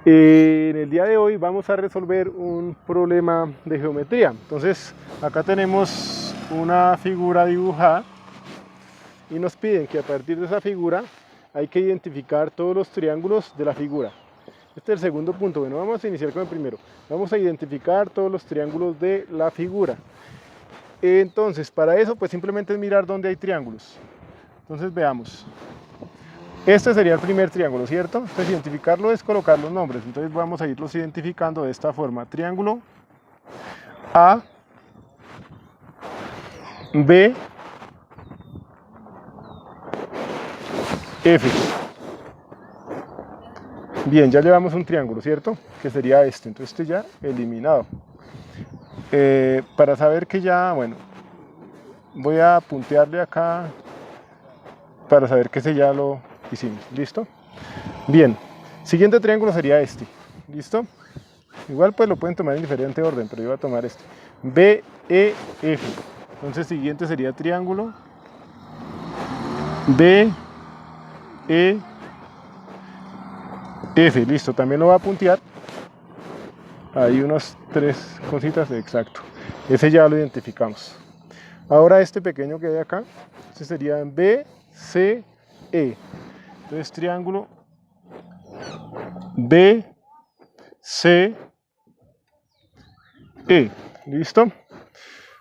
En el día de hoy vamos a resolver un problema de geometría. Entonces, acá tenemos una figura dibujada y nos piden que a partir de esa figura hay que identificar todos los triángulos de la figura. Este es el segundo punto. Bueno, vamos a iniciar con el primero. Vamos a identificar todos los triángulos de la figura. Entonces, para eso, pues simplemente es mirar dónde hay triángulos. Entonces, veamos. Este sería el primer triángulo, ¿cierto? Entonces, identificarlo es colocar los nombres. Entonces, vamos a irlos identificando de esta forma. Triángulo A, B, F. Bien, ya llevamos un triángulo, ¿cierto? Que sería este. Entonces, este ya eliminado. Para saber que ya, bueno, voy a puntearle acá para saber que ese ya lo hicimos. ¿Listo? Bien. Siguiente triángulo sería este. ¿Listo? Igual pues lo pueden tomar en diferente orden, pero yo voy a tomar este. B, E, F. Entonces siguiente sería triángulo B, E, F. Listo, también lo voy a puntear. Hay unas 3 cositas, exacto. Ese ya lo identificamos. Ahora este pequeño que hay acá, este sería B, C, E. Entonces triángulo B, C, E. ¿Listo?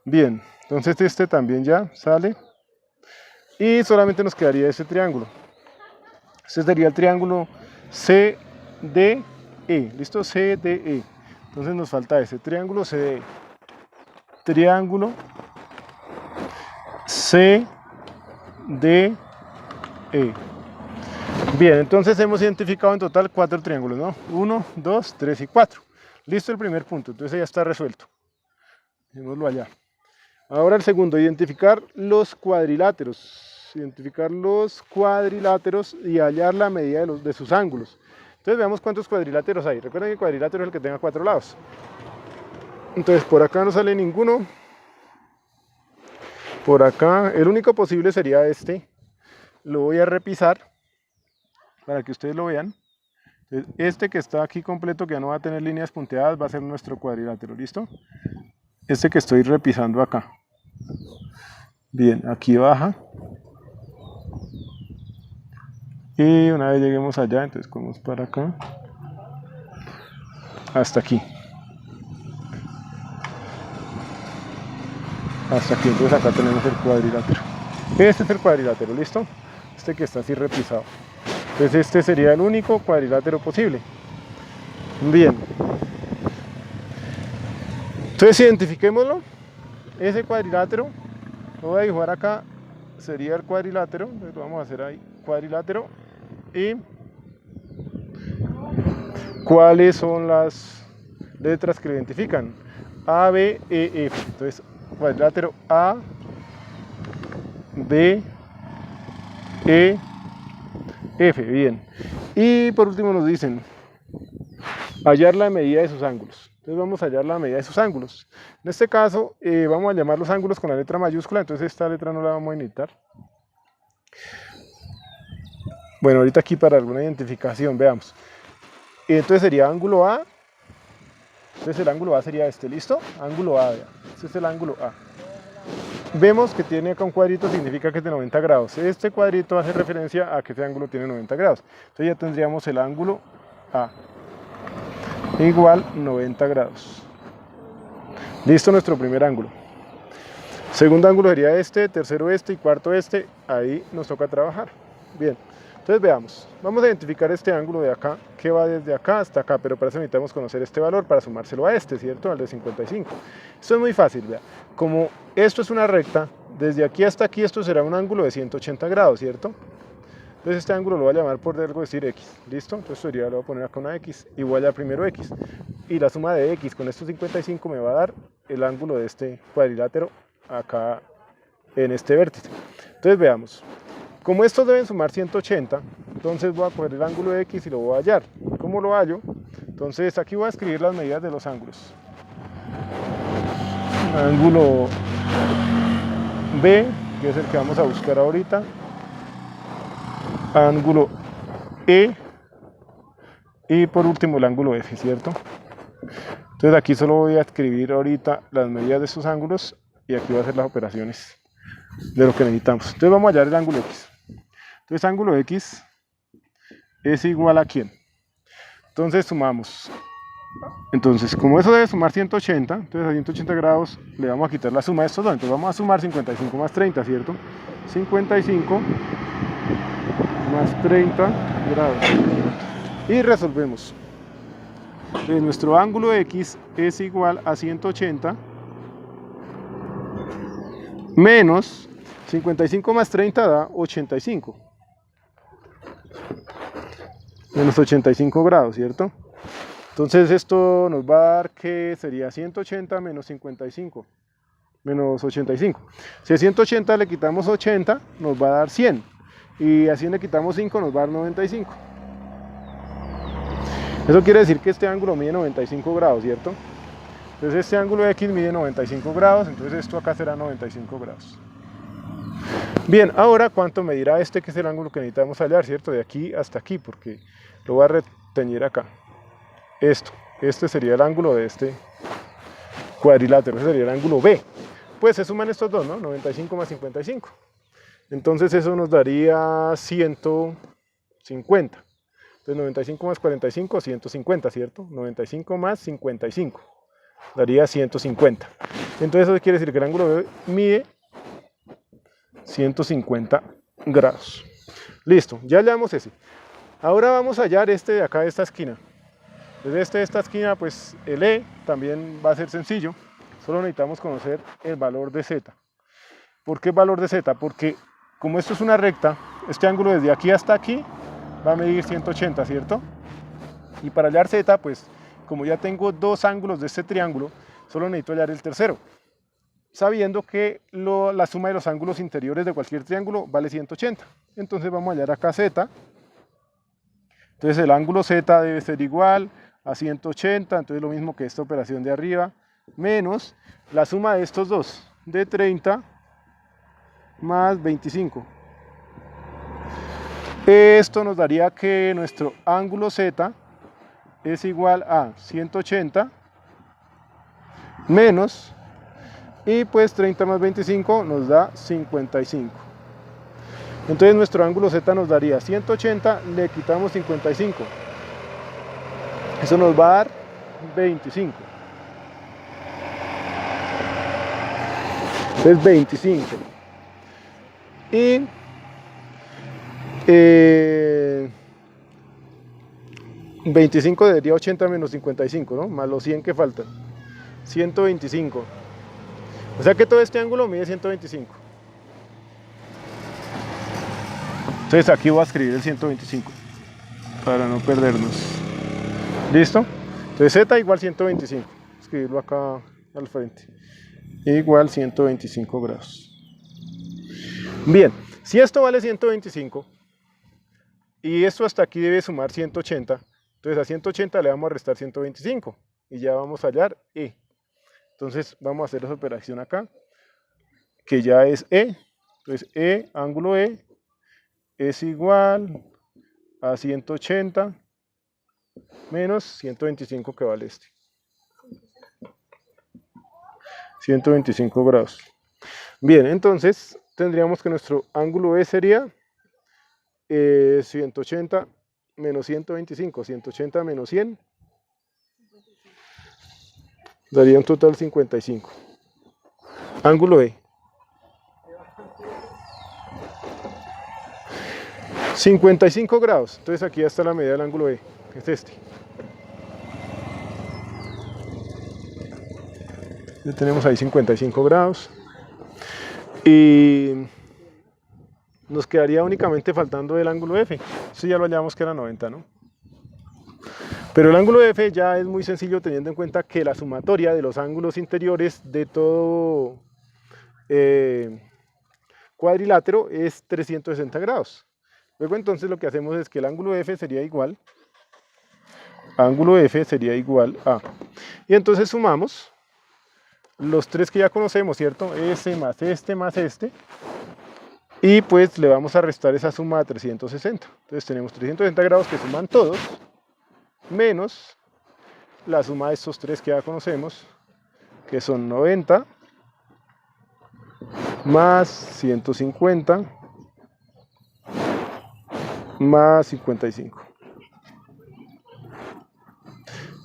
Bien, entonces este también ya sale. Y solamente nos quedaría ese triángulo. Este sería el triángulo CDE. ¿Listo? CDE. Entonces nos falta ese triángulo CDE. Triángulo CDE. Bien, entonces hemos identificado en total 4 triángulos, ¿no? 1, 2, 3 y 4. Listo el primer punto, entonces ya está resuelto. Dejémoslo allá. Ahora el segundo, identificar los cuadriláteros. Identificar los cuadriláteros y hallar la medida de sus ángulos. Entonces veamos cuántos cuadriláteros hay. Recuerden que el cuadrilátero es el que tenga 4 lados. Entonces por acá no sale ninguno. Por acá, el único posible sería este. Lo voy a repisar para que ustedes lo vean. Entonces, este que está aquí completo, que ya no va a tener líneas punteadas, va a ser nuestro cuadrilátero. ¿Listo? Este que estoy repisando acá. Bien, aquí baja. Y una vez lleguemos allá, entonces cogemos para acá. Hasta aquí. Hasta aquí, entonces acá tenemos el cuadrilátero. Este es el cuadrilátero, ¿listo? Este que está así repisado. Entonces este sería el único cuadrilátero posible. Bien. Entonces identifiquémoslo. Ese cuadrilátero, lo voy a dibujar acá, sería el cuadrilátero. Entonces lo vamos a hacer ahí, cuadrilátero. Y ¿cuáles son las letras que lo identifican? A, B, E, F. Entonces cuadrilátero A, B, E, F, bien. Y por último nos dicen hallar la medida de sus ángulos. Entonces vamos a hallar la medida de sus ángulos. En este caso vamos a llamar los ángulos con la letra mayúscula, entonces esta letra no la vamos a necesitar. Bueno, ahorita aquí para alguna identificación, veamos. Entonces sería ángulo A. Entonces el ángulo A sería este, ¿listo? Ángulo A, vean. Este es el ángulo A. Vemos que tiene acá un cuadrito, significa que es de 90 grados. Este cuadrito hace referencia a que este ángulo tiene 90 grados. Entonces ya tendríamos el ángulo A igual 90 grados. Listo nuestro primer ángulo. Segundo ángulo sería este, tercero este y cuarto este. Ahí nos toca trabajar. Bien, entonces veamos. Vamos a identificar este ángulo de acá, que va desde acá hasta acá, pero para eso necesitamos conocer este valor para sumárselo a este, ¿cierto? Al de 55. Esto es muy fácil, vea. Como esto es una recta, desde aquí hasta aquí esto será un ángulo de 180 grados, ¿cierto? Entonces este ángulo lo voy a llamar por algo decir X, ¿listo? Entonces sería, le voy a poner acá una X y voy a hallar primero X. Y la suma de X con estos 55 me va a dar el ángulo de este cuadrilátero acá en este vértice. Entonces veamos. Como estos deben sumar 180, entonces voy a coger el ángulo de X y lo voy a hallar. ¿Cómo lo hallo? Entonces aquí voy a escribir las medidas de los ángulos. Ángulo B, que es el que vamos a buscar ahorita. Ángulo E, Y por último el ángulo F, ¿cierto? Entonces aquí solo voy a escribir ahorita las medidas de estos ángulos y aquí voy a hacer las operaciones de lo que necesitamos. Entonces vamos a hallar el ángulo X. Entonces ángulo X es igual a ¿quién? Entonces sumamos. Entonces como eso debe sumar 180, entonces a 180 grados le vamos a quitar la suma de estos dos. Entonces vamos a sumar 55 más 30, ¿cierto? 55 más 30 grados. Y resolvemos. Entonces nuestro ángulo X es igual a 180 menos 55 más 30 da 85. Menos 85 grados, ¿cierto? Entonces esto nos va a dar que sería 180 menos 55, menos 85. Si a 180 le quitamos 80, nos va a dar 100. Y a 100 le quitamos 5, nos va a dar 95. Eso quiere decir que este ángulo mide 95 grados, ¿cierto? Entonces este ángulo X mide 95 grados, entonces esto acá será 95 grados. Bien, ahora ¿cuánto medirá este que es el ángulo que necesitamos hallar, ¿cierto? De aquí hasta aquí, porque lo voy a reteñir acá. Este sería el ángulo de este cuadrilátero, ese sería el ángulo B. Pues se suman estos dos, ¿no? 95 más 55. Entonces eso nos daría 150. Entonces 95 más 45, 150, ¿cierto? 95 más 55 daría 150. Entonces eso quiere decir que el ángulo B mide 150 grados. Listo, ya hallamos ese. Ahora vamos a hallar este de acá, de esta esquina. Desde este de esta esquina, pues el E también va a ser sencillo. Solo necesitamos conocer el valor de Z. ¿Por qué el valor de Z? Porque como esto es una recta, este ángulo desde aquí hasta aquí va a medir 180, ¿cierto? Y para hallar Z, pues como ya tengo dos ángulos de este triángulo, solo necesito hallar el tercero, sabiendo que la suma de los ángulos interiores de cualquier triángulo vale 180. Entonces vamos a hallar acá Z. Entonces el ángulo Z debe ser igual a 180, entonces lo mismo que esta operación de arriba, menos la suma de estos dos, de 30 más 25. Esto nos daría que nuestro ángulo Z es igual a 180 menos, y pues 30 más 25 nos da 55. Entonces nuestro ángulo Z nos daría 180, le quitamos 55. Eso nos va a dar 25. Entonces 25. Y 25 daría 80 menos 55, ¿no? Más los 100 que faltan. 125. O sea que todo este ángulo mide 125. Entonces aquí voy a escribir el 125 para no perdernos. ¿Listo? Entonces Z igual 125. Escribirlo acá al frente. Igual 125 grados. Bien, si esto vale 125 y esto hasta aquí debe sumar 180, entonces a 180 le vamos a restar 125 y ya vamos a hallar E. Entonces vamos a hacer esa operación acá, que ya es E. Entonces E, ángulo E, es igual a 180 menos 125 que vale este. 125 grados. Bien, entonces tendríamos que nuestro ángulo E sería 180 menos 125. 180 menos 100 daría un total 55. Ángulo E. 55 grados. Entonces aquí ya está la medida del ángulo E. Es este. Ya tenemos ahí 55 grados. Y nos quedaría únicamente faltando el ángulo F. Eso ya lo hallamos que era 90, ¿no? Pero el ángulo F ya es muy sencillo teniendo en cuenta que la sumatoria de los ángulos interiores de todo cuadrilátero es 360 grados. Luego entonces lo que hacemos es que el ángulo F sería igual a... Y entonces sumamos los tres que ya conocemos, ¿cierto? Este más este más este. Y pues le vamos a restar esa suma a 360. Entonces tenemos 360 grados que suman todos. menos la suma de estos tres que ya conocemos, que son 90 más 150 más 55.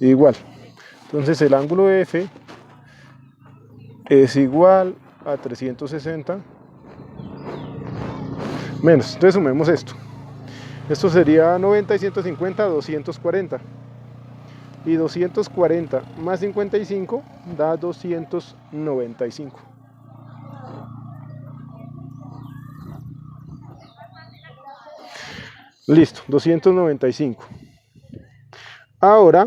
Igual. Entonces el ángulo F es igual a 360 menos. Entonces sumemos esto. Esto sería 90 y 150, 240. Y 240 más 55 da 295. Listo, 295. Ahora,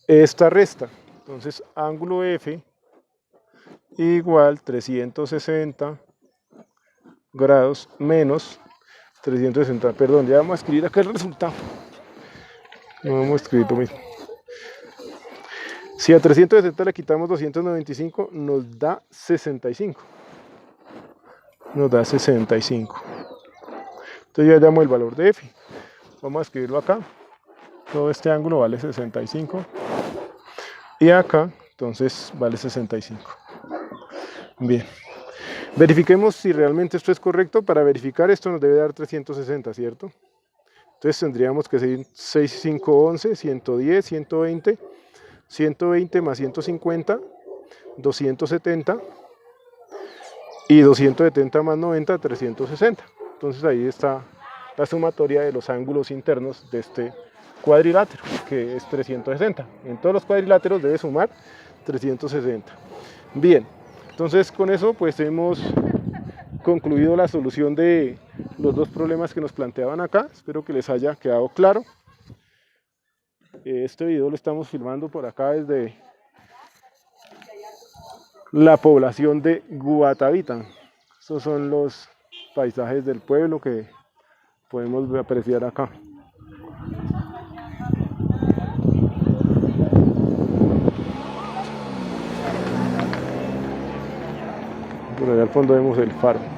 esta resta. Entonces, ángulo F igual 360 grados menos 360. Perdón, ya vamos a escribir acá el resultado. No vamos a escribir lo mismo. Si a 360 le quitamos 295, nos da 65. Nos da 65. Entonces ya llamo el valor de F. Vamos a escribirlo acá. Todo este ángulo vale 65. Y acá, entonces, vale 65. Bien. Verifiquemos si realmente esto es correcto. Para verificar esto nos debe dar 360, ¿cierto? Entonces tendríamos que seguir 6, 5, 11, 110, 120, 120 más 150, 270 y 270 más 90, 360. Entonces ahí está la sumatoria de los ángulos internos de este cuadrilátero, que es 360. En todos los cuadriláteros debe sumar 360. Bien, entonces con eso pues hemos concluido la solución de los dos problemas que nos planteaban acá. Espero que les haya quedado claro. Este video lo estamos filmando por acá desde la población de Guatavita. Estos son los paisajes del pueblo que podemos apreciar acá. Por allá al fondo vemos el faro.